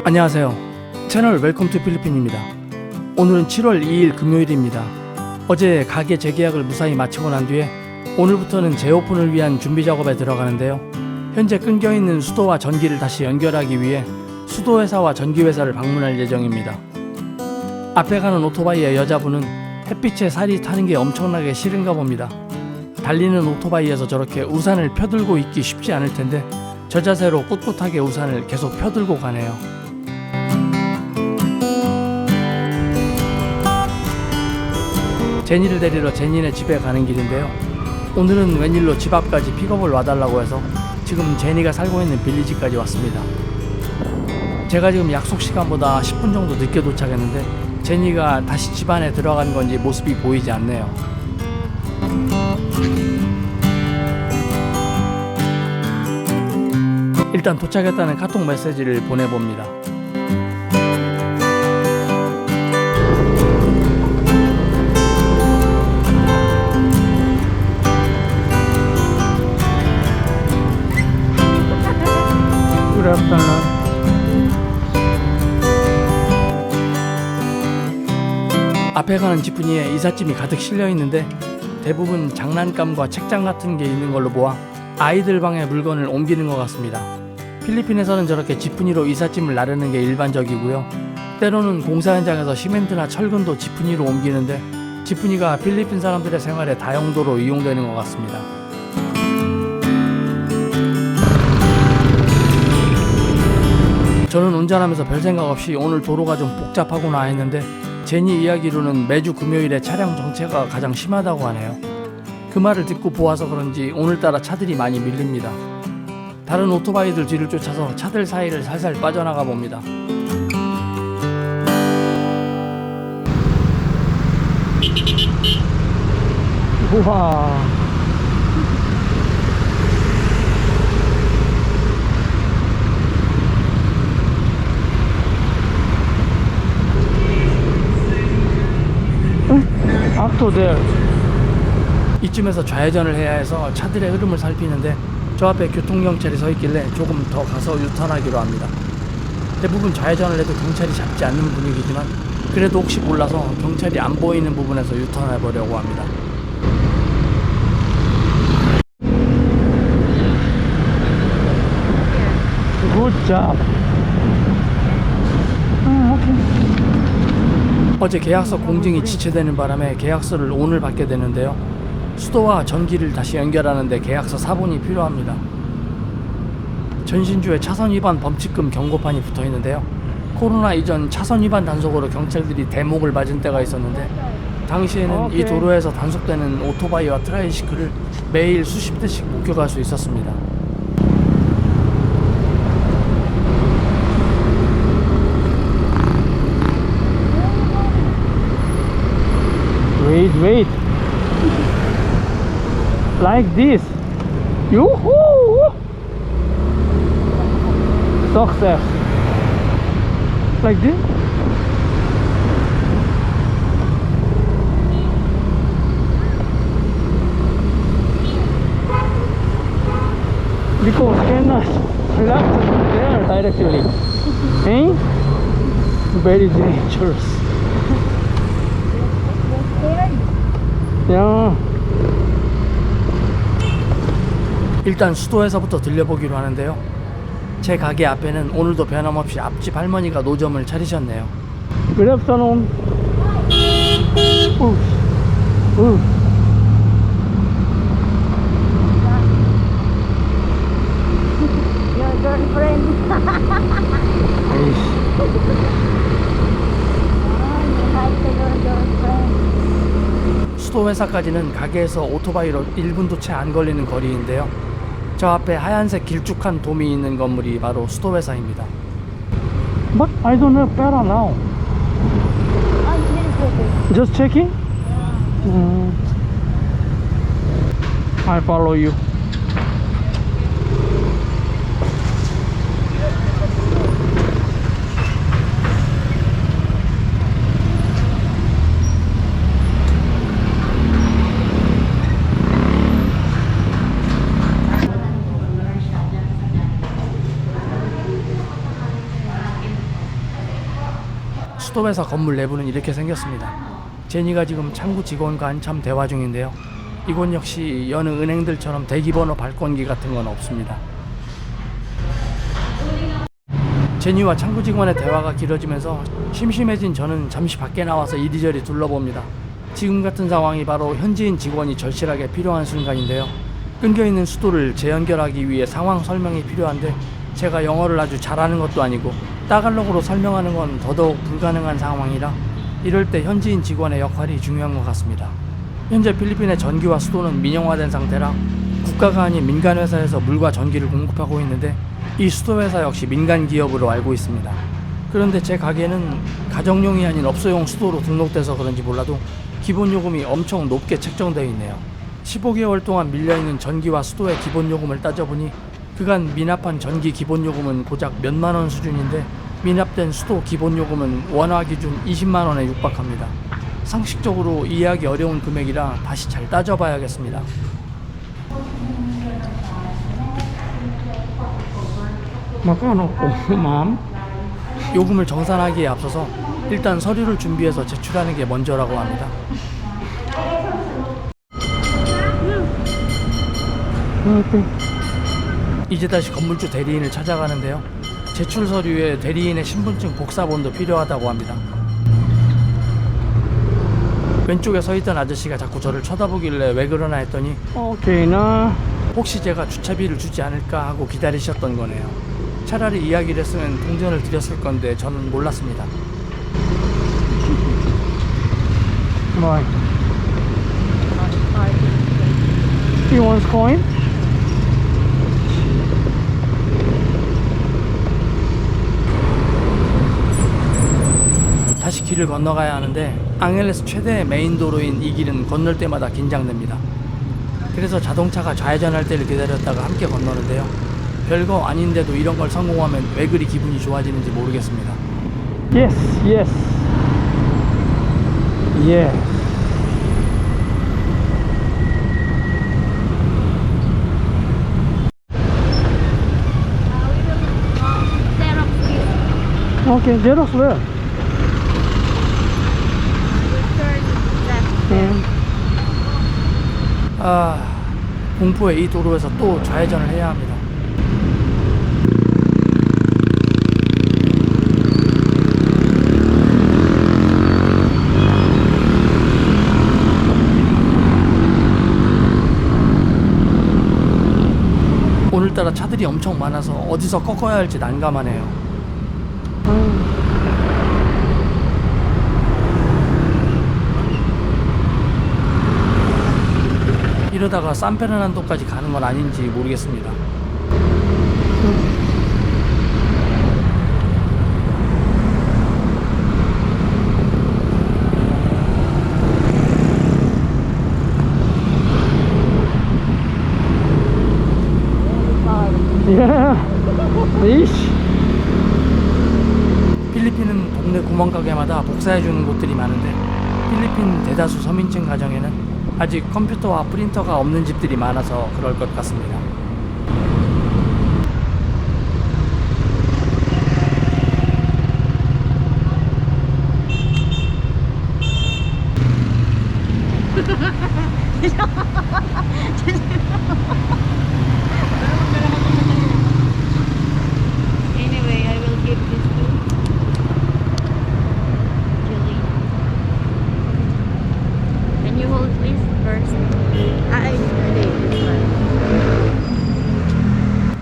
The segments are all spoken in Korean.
안녕하세요. 채널 웰컴 투 필리핀입니다. 오늘은 7월 2일 금요일입니다. 어제 가게 재계약을 무사히 마치고 난 뒤에 오늘부터는 재오픈을 위한 준비 작업에 들어가는데요. 현재 끊겨있는 수도와 전기를 다시 연결하기 위해 수도회사와 전기회사를 방문할 예정입니다. 앞에 가는 오토바이의 여자분은 햇빛에 살이 타는 게 엄청나게 싫은가 봅니다. 달리는 오토바이에서 저렇게 우산을 펴들고 있기 쉽지 않을 텐데 저 자세로 꿋꿋하게 우산을 계속 펴들고 가네요. 제니를 데리러 제니네 집에 가는 길인데요. 오늘은 웬일로 집 앞까지 픽업을 와달라고 해서 지금 제니가 살고 있는 빌리지까지 왔습니다. 제가 지금 약속 시간보다 10분 정도 늦게 도착했는데 제니가 다시 집 안에 들어간 건지 모습이 보이지 않네요. 일단 도착했다는 카톡 메시지를 보내봅니다. 앞에 가는 지프니에 이삿짐이 가득 실려 있는데 대부분 장난감과 책장 같은 게 있는 걸로 보아 아이들 방에 물건을 옮기는 것 같습니다. 필리핀에서는 저렇게 지프니로 이삿짐을 나르는 게 일반적이고요. 때로는 공사 현장에서 시멘트나 철근도 지프니로 옮기는데 지프니가 필리핀 사람들의 생활에 다용도로 이용되는 것 같습니다. 저는 운전하면서 별 생각 없이 오늘 도로가 좀 복잡하구나 했는데 제니 이야기로는 매주 금요일에 차량 정체가 가장 심하다고 하네요. 그 말을 듣고 보아서 그런지 오늘따라 차들이 많이 밀립니다. 다른 오토바이들 뒤를 쫓아서 차들 사이를 살살 빠져나가 봅니다. 우와. 앞도들 이쯤에서 좌회전을 해야 해서 차들의 흐름을 살피는데 저 앞에 교통경찰이 서 있길래 조금 더 가서 유턴하기로 합니다. 대부분 좌회전을 해도 경찰이 잡지 않는 분위기지만 그래도 혹시 몰라서 경찰이 안 보이는 부분에서 유턴해 보려고 합니다. 굿잡. 어제 계약서 공증이 지체되는 바람에 계약서를 오늘 받게 되는데요. 수도와 전기를 다시 연결하는데 계약서 사본이 필요합니다. 전신주에 차선 위반 범칙금 경고판이 붙어 있는데요. 코로나 이전 차선 위반 단속으로 경찰들이 대목을 맞은 때가 있었는데 당시에는 이 도로에서 단속되는 오토바이와 트라이시클을 매일 수십 대씩 목격할 수 있었습니다. Wait. Like this. Yoo-hoo! Success. Like this. Because cannot left there directly. Eh? Very dangerous. 야. 일단 수도에서부터 들려보기로 하는데요. 제 가게 앞에는 오늘도 변함없이 앞집 할머니가 노점을 차리셨네요. Good afternoon. Your girlfriend. 수도 회사까지는 가게에서 오토바이로 1분도 채 안 걸리는 거리인데요. 저 앞에 하얀색 길쭉한 돔이 있는 건물이 바로 수도 회사입니다. But I don't have better now. Just checking? I follow you. 수도회사 건물 내부는 이렇게 생겼습니다. 제니가 지금 창구 직원과 한참 대화 중인데요. 이곳 역시 여느 은행들처럼 대기번호 발권기 같은 건 없습니다. 제니와 창구 직원의 대화가 길어지면서 심심해진 저는 잠시 밖에 나와서 이리저리 둘러봅니다. 지금 같은 상황이 바로 현지인 직원이 절실하게 필요한 순간인데요. 끊겨있는 수도를 재연결하기 위해 상황 설명이 필요한데 제가 영어를 아주 잘하는 것도 아니고 따갈록으로 설명하는 건 더더욱 불가능한 상황이라 이럴 때 현지인 직원의 역할이 중요한 것 같습니다. 현재 필리핀의 전기와 수도는 민영화된 상태라 국가가 아닌 민간 회사에서 물과 전기를 공급하고 있는데 이 수도회사 역시 민간 기업으로 알고 있습니다. 그런데 제 가게는 가정용이 아닌 업소용 수도로 등록돼서 그런지 몰라도 기본 요금이 엄청 높게 책정되어 있네요. 15개월 동안 밀려있는 전기와 수도의 기본 요금을 따져보니 그간 미납한 전기 기본 요금은 고작 몇만 원 수준인데 미납된 수도 기본 요금은 원화 기준 20만 원에 육박합니다. 상식적으로 이해하기 어려운 금액이라 다시 잘 따져봐야겠습니다. 요금을 정산하기에 앞서서 일단 서류를 준비해서 제출하는 게 먼저라고 합니다. 이제 다시 건물주 대리인을 찾아가는데요. 제출 서류에 대리인의 신분증 복사본도 필요하다고 합니다. 왼쪽에 서 있던 아저씨가 자꾸 저를 쳐다보길래 왜 그러나 했더니 혹시 제가 주차비를 주지 않을까 하고 기다리셨던 거네요. 차라리 이야기를 했으면 동전을 드렸을 건데 저는 몰랐습니다. He wants coin? 다시 길을 건너가야 하는데 앙헬레스 최대의 메인 도로인 이 길은 건널 때마다 긴장됩니다. 그래서 자동차가 좌회전할 때를 기다렸다가 함께 건너는데요. 별거 아닌데도 이런 걸 성공하면 왜 그리 기분이 좋아지는지 모르겠습니다. Yes, yes. Yeah. Okay, Xerox where? 공포의 이 도로에서 또 좌회전을 해야 합니다. 오늘따라 차들이 엄청 많아서 어디서 꺾어야 할지 난감하네요. 이러다가 산페르난도까지 가는 건 아닌지 모르겠습니다. Yeah. Fish. 필리핀은 동네 구멍가게마다 복사해주는 곳들이 많은데 필리핀 대다수 서민층 가정에는 아직 컴퓨터와 프린터가 없는 집들이 많아서 그럴 것 같습니다. Anyway, I will give this to Julie. Can you hold please first? I take this one.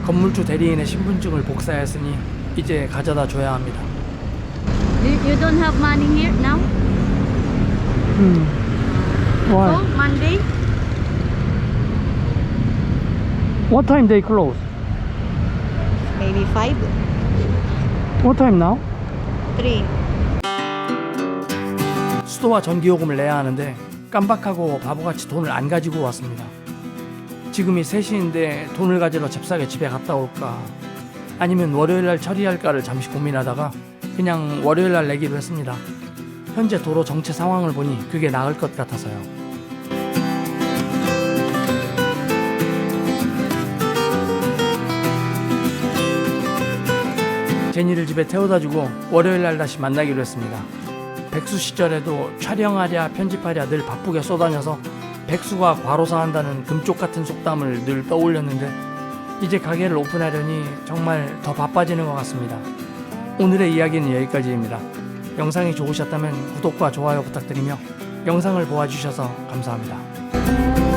건물주 대리인의 신분증을 복사했으니 이제 가져다 줘야 합니다. You don't have money here now? Why? Oh, Monday? What time they close? Maybe 5? What time now? 3? 수도와 전기요금을 내야 하는데 깜박하고 바보같이 돈을 안 가지고 왔습니다. 지금이 3시인데 돈을 가지러 잽싸게 집에 갔다 올까 아니면 월요일날 처리할까를 잠시 고민하다가 그냥 월요일날 내기로 했습니다. 현재 도로 정체 상황을 보니 그게 나을 것 같아서요. 제니를 집에 태워다주고 월요일날 다시 만나기로 했습니다. 백수 시절에도 촬영하랴 편집하랴 늘 바쁘게 쏘다녀서 백수가 과로사 한다는 금쪽 같은 속담을 늘 떠올렸는데 이제 가게를 오픈하려니 정말 더 바빠지는 것 같습니다. 오늘의 이야기는 여기까지입니다. 영상이 좋으셨다면 구독과 좋아요 부탁드리며 영상을 보아주셔서 감사합니다.